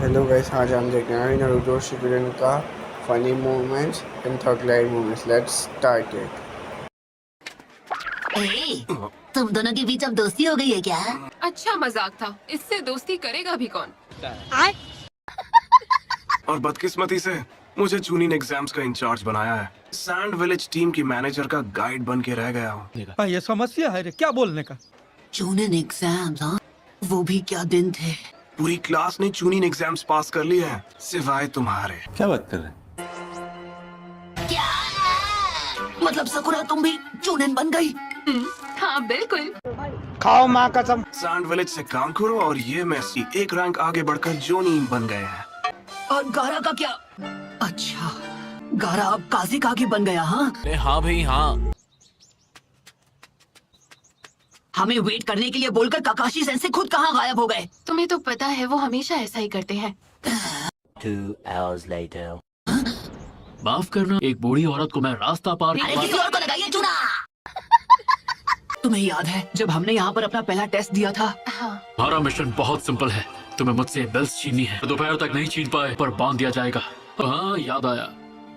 Hello guys, आज हम देख रहे हैं नारुतो शिपुडेन का funny moments and tug light moments. Let's start it. तुम दोनों के बीच अब दोस्ती हो गई है क्या? अच्छा मजाक था, इससे दोस्ती करेगा भी कौन? और बदकिस्मती से मुझे चूनिन एग्जाम्स का इंचार्ज बनाया है। सैंड विलेज टीम की मैनेजर का गाइड बन के रह गया हूँ। ये समस्या है रे, क्या बोलने का। चूनन एग्जाम, हाँ? वो भी क्या दिन थे। पूरी क्लास ने चूनिन एग्जाम्स पास कर लिए हैं, सिवाय तुम्हारे। क्या बात कर रहे हैं? क्या मतलब सकुरा तुम भी चूनन बन गई? हाँ बिल्कुल। खाओ माँ कसम। सैंड विलेज से काम करो और ये मैसी एक रैंक आगे बढ़कर जोनीन बन गए हैं। और गारा का क्या? अच्छा, गारा अब काजी कागी बन गया, हाँ? हाँ भाई हाँ। हमें वेट करने के लिए बोलकर काकाशी सेंसे खुद कहाँ गायब हो गए? तुम्हें तो पता है वो हमेशा ऐसा ही करते हैं। 2 hours later. माफ करना, एक बूढ़ी औरत को मैं रास्ता पार अरे किसी और को लगाइए चूना। तुम्हें याद है जब हमने यहाँ पर अपना पहला टेस्ट दिया था? हाँ। हमारा मिशन बहुत सिंपल है। तुम्हें मुझसे बेल्स छीननी है। दोपहर तक नहीं छीन पाए पर बांध दिया जाएगा। हाँ याद आया,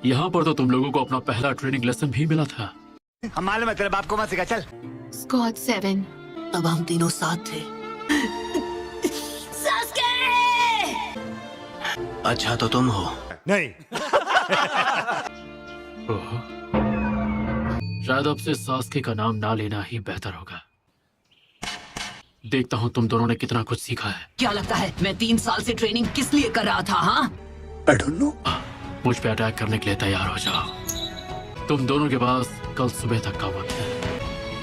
यहाँ पर तो तुम लोगों को अपना पहला ट्रेनिंग लेसन भी मिला था। हमारे में तेरे बाप को मत सिखा, चल। स्क्वाड 7। तब हम तीनों साथ थे। सास्के! अच्छा तो तुम हो। नहीं। ओह, शायद अब से सास्के का नाम ना लेना ही बेहतर होगा। देखता हूँ तुम दोनों ने कितना कुछ सीखा है। क्या लगता है मैं 3 साल से ट्रेनिंग किस लिए कर रहा था, हाँ? I don't know. मुझ पे अटैक करने के लिए तैयार हो जाओ। तुम दोनों के पास कल सुबह तक का वक्त है,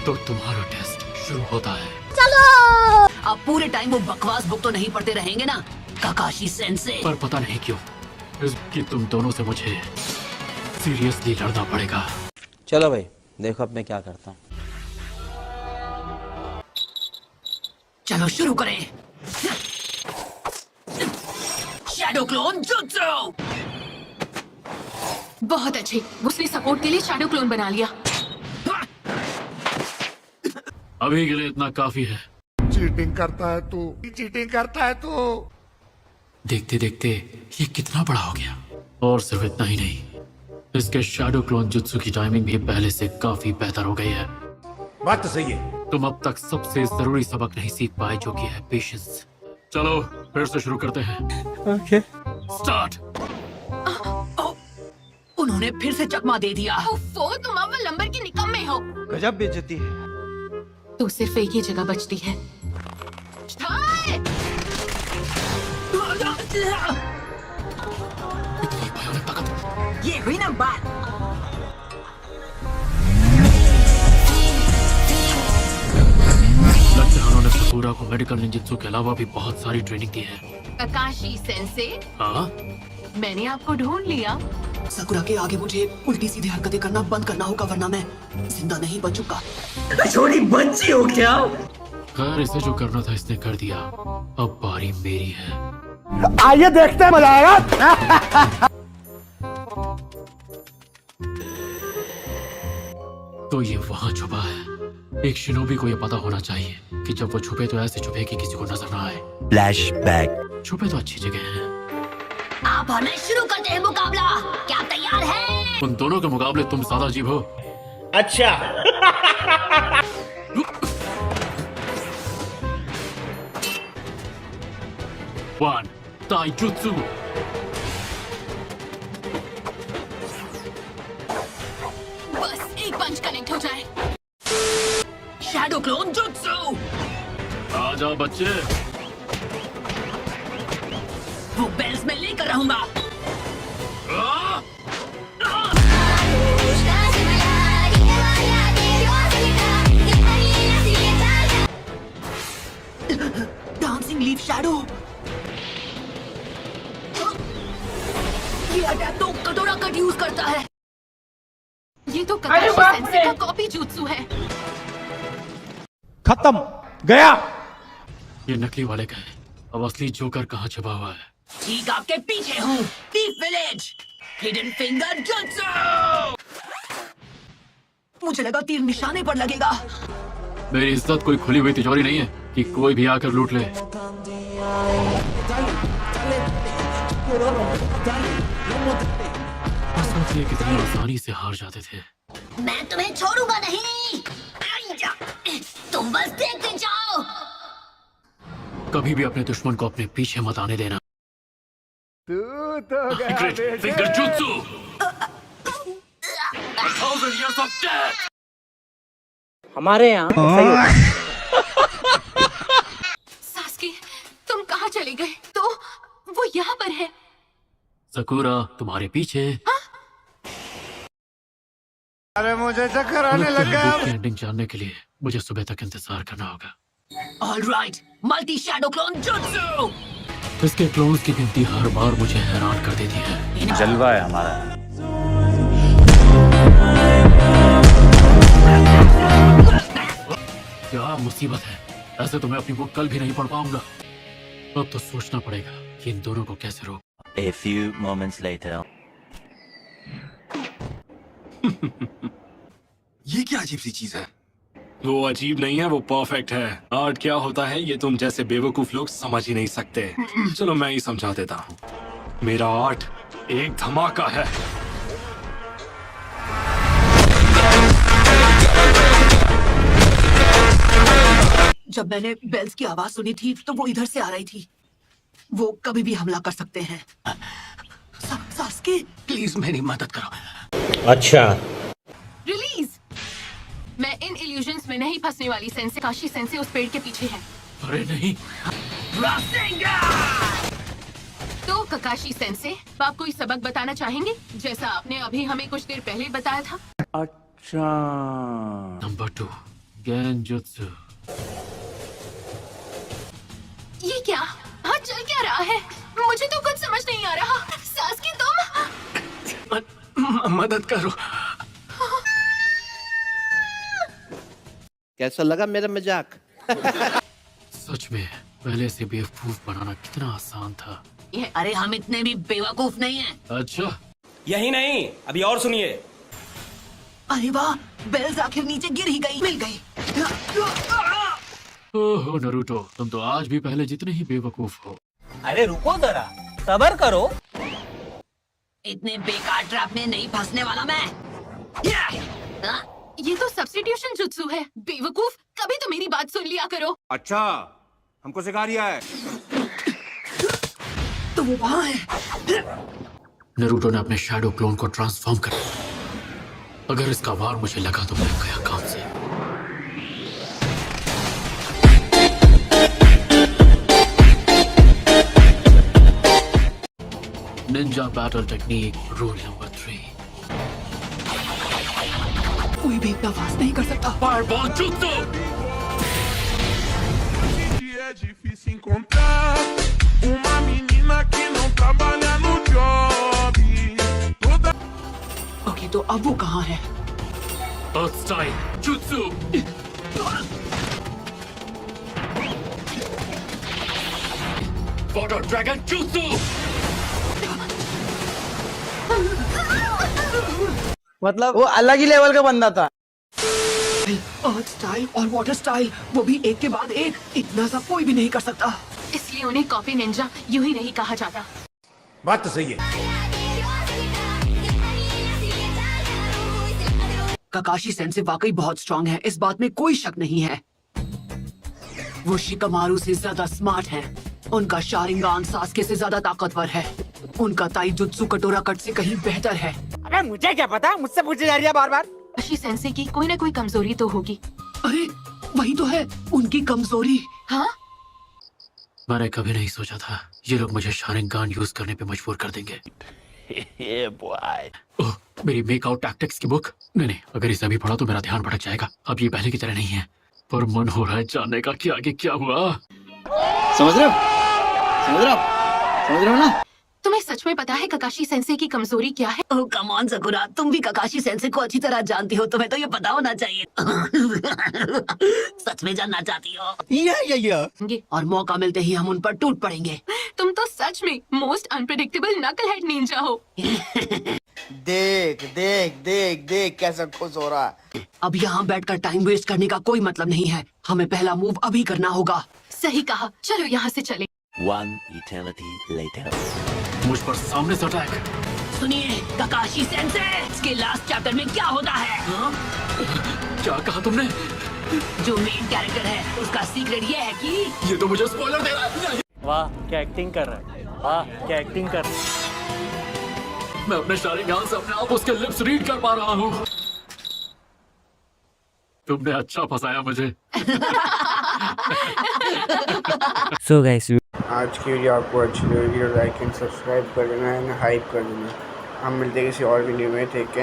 तो तुम्हारा टेस्ट शुरू होता है। चलो! अब पूरे टाइम वो बकवास बुक तो नहीं पढ़ते रहेंगे ना, काकाशी सेंसे? पर पता नहीं क्यों कि तुम दोनों से मुझे सीरियसली लड़ना पड़ेगा। चलो भाई, देखो अब मैं क्या करता हूँ। चलो शुरू करें। Shadow clone jutsu. बहुत अच्छी, उसने सपोर्ट के लिए शैडो क्लोन बना लिया। अभी के लिए इतना काफी है। चीटिंग करता है तू, चीटिंग करता है तू। देखते देखते ये कितना बड़ा हो गया। और सिर्फ इतना ही नहीं, इसके शैडो क्लोन जुत्सु की टाइमिंग भी पहले से काफी बेहतर हो गई है। बात तो सही है। तुम अब तक सबसे जरूरी सबक नहीं सीख पाए, जो कि है पेशेंस। चलो फिर से शुरू करते हैं। ओके। स्टार्ट। उन्होंने फिर से चकमा दे दिया। ओफो, तुम अव्वल नंबर के निकम्मे हो। गजब बेइज्जती है। तो सिर्फ एक ही जगह बचती है। हाय! इतनी भयानक ताकत। ये हुई ना बात। लगता है उन्होंने सकुरा को मेडिकल निंजुत्सु के अलावा भी बहुत सारी ट्रेनिंग दी है। काकाशी सेंसे, हाँ, मैंने आपको ढूंढ लिया। सकुरा के आगे मुझे उल्टी सीधी हरकतें करना बंद करना होगा, वरना मैं जिंदा नहीं बचूंगा। छोटी बच्ची हो क्या? खैर, इसे जो करना था इसने कर दिया। अब बारी मेरी है। आइए देखते हैं, मजा आएगा। तो ये वहाँ छुपा है। एक शिनोबी को ये पता होना चाहिए कि जब वो छुपे तो ऐसे छुपे कि किसी को नजर ना आए। Flashback. छुपे तो अच्छी जगह है। आप हमें शुरू करते हैं मुकाबला। क्या तैयार है? उन दोनों के मुकाबले तुम ज्यादा अजीब हो। अच्छा। 1 ताइजुत्सु। बस एक पंच कनेक्ट हो जाए। Shadow clone jutsu. आ जाओ बच्चे। वो बेल्स में लेकर रहूंगा। Dancing leaf shadow. ये अटैक तो कटोरा कट यूज करता है। ये तो काकाशी सेंसे का कॉपी जुत्सु है। खत्म। गया। ये नकली वाले का है। अब असली जोकर कहाँ छुपा हुआ है? ठीक आपके पीछे हूँ। Deep village hidden finger jutsu. मुझे लगा तीर निशाने पर लगेगा। मेरी इज्जत कोई खुली हुई तिजोरी नहीं है कि कोई भी आकर लूट ले। सोचिए कितनी आसानी से हार जाते थे। मैं तुम्हें छोड़ूंगा नहीं। आइया, तुम बस देखते जाओ। कभी भी अपने दुश्मन को अपने पीछे मत आने देना। तू तो गया Great बेटे। finger jutsu! 1,000 years of death! हमारे यहाँ सास्की, तुम कहाँ चले गए? तो वो यहाँ पर है। सकूरा तुम्हारे पीछे। अरे मुझे चक्कर आने लगा। बुक की एंडिंग जानने के लिए मुझे सुबह तक इंतजार करना होगा। All right, multi shadow clone jutsu. इसके क्लोन्स की गिनती हर बार मुझे हैरान कर देती है। जलवा है हमारा। क्या मुसीबत है, ऐसे तो मैं अपनी बुक कल भी नहीं पढ़ पाऊंगा। अब तो सोचना पड़ेगा कि इन दोनों को कैसे रोक। A few moments later. ये क्या अजीब सी चीज है? वो अजीब नहीं है, वो परफेक्ट है। आर्ट क्या होता है ये तुम जैसे बेवकूफ लोग समझ ही नहीं सकते। चलो मैं ही समझा देता हूँ। मेरा आर्ट एक धमाका है। जब मैंने बेल्स की आवाज सुनी थी तो वो इधर से आ रही थी। वो कभी भी हमला कर सकते हैं। सास्की, प्लीज मेरी मदद करो। अच्छा रिलीज। मैं इन इल्यूजन्स में नहीं फंसने वाली। सेंसे, काशी सेंसे उस पेड़ के पीछे है। अरे नहीं, तो ककाशी सेंसे, आप कोई सबक बताना चाहेंगे, जैसा आपने अभी हमें कुछ देर पहले बताया था? अच्छा नंबर 2 गेंजुत्सु। ये क्या? हाँ, चल क्या रहा है? मुझे तो कुछ समझ नहीं आ रहा। सास्की, तुम मदद करो। कैसा लगा मेरा मजाक? सच में पहले से बेवकूफ बनाना कितना आसान था। अरे हम इतने भी बेवकूफ नहीं हैं। अच्छा, यही नहीं, अभी और सुनिए। अरे वाह, बेल्स आखिर नीचे गिर ही गई। मिल गई। ओहो नरूटो, तुम तो आज भी पहले जितने ही बेवकूफ हो। अरे रुको जरा, सबर करो। इतने बेकार ट्रैप में नहीं फंसने वाला मैं। ये तो सब्स्टिट्यूशन जुत्सु है। बेवकूफ, कभी तो मेरी बात सुन लिया करो। अच्छा, हमको सिखा रिया है। तो वो वहाँ है। नरूटो ने अपने शैडो क्लोन को ट्रांसफॉर्म कर दिया। अगर इसका वार मुझे लगा तो मैं गया काम से। Ninja battle technique rule number 3। कोई भी इतना फास्ट नहीं कर सकता। Fireball jutsu. É difícil encontrar uma menina que não trabalha no job. Toda okay, तो अब वो कहाँ है? Earth style jutsu. Water dragon jutsu. मतलब वो अलग ही लेवल का बंदा था। अर्थ स्टाइल और वाटर स्टाइल, वो भी एक के बाद एक। इतना सा कोई भी नहीं कर सकता। इसलिए उन्हें कॉपी निंजा यूं ही नहीं कहा जाता। बात तो सही है। ककाशी सेंसे वाकई बहुत स्ट्रांग है, इस बात में कोई शक नहीं है। वो शिकामारू से ज्यादा स्मार्ट है। उनका शारिंगान सास्के से ज्यादा ताकतवर है। उनका ताईजुत्सु कटोरा कट से कहीं बेहतर है। अरे मुझे क्या पता, मुझसे पूछे जा रही है बार बार। काशी सेंसे की कोई ना कोई कमजोरी तो होगी। अरे वही तो है उनकी कमजोरी। हाँ, मैंने कभी नहीं सोचा था ये लोग मुझे शारिंगान यूज करने पे मजबूर कर देंगे। ओह, मेरी मेकआउट टैक्टिक्स की बुक। नहीं, अगर इसे अभी पढ़ा तो मेरा ध्यान भटक जाएगा। अब ये पहले की तरह नहीं है, पर मन हो रहा है जानने का कि आगे क्या हुआ। समझ रहे हो? समझ रहे हो? समझ रहे हो ना? तुम्हें सच में पता है ककाशी सेंसे की कमजोरी क्या है? ओह कम ऑन सकुरा, तुम भी ककाशी सेंसे को अच्छी तरह जानती हो, तुम्हें तो ये पता होना चाहिए। सच में जानना चाहती हो? और मौका मिलते ही हम उन पर टूट पड़ेंगे। तुम तो सच में मोस्ट अनप्रेडिक्टेबल नकलहेड निंजा हो। देख देख देख देख कैसा खुश हो रहा है। अब यहाँ बैठकर टाइम वेस्ट करने का कोई मतलब नहीं है। हमें पहला मूव अभी करना होगा। सही कहा, चलो यहाँ से चले। One eternity later. मुझ पर सामने से अटैक। सुनिए ककाशी सेंसे, इसके लास्ट चैप्टर में क्या होता है? क्या कहा तुमने? जो मेन कैरेक्टर है उसका सीक्रेट ये है कि ये तो मुझे स्पॉइलर दे रहा है। वाह क्या एक्टिंग कर रहा है, वाह क्या एक्टिंग कर रहा है। मैं अपने शारिंगान से अपने आप उसके लिप्स रीड कर पा रहा हूँ। तुमने अच्छा फंसाया मुझे। So guys, आज की वीडियो आपको अच्छी लगी तो लाइक एंड सब्सक्राइब कर देना एंड हाइप कर देना। हम मिलते हैं किसी और वीडियो में। Take care.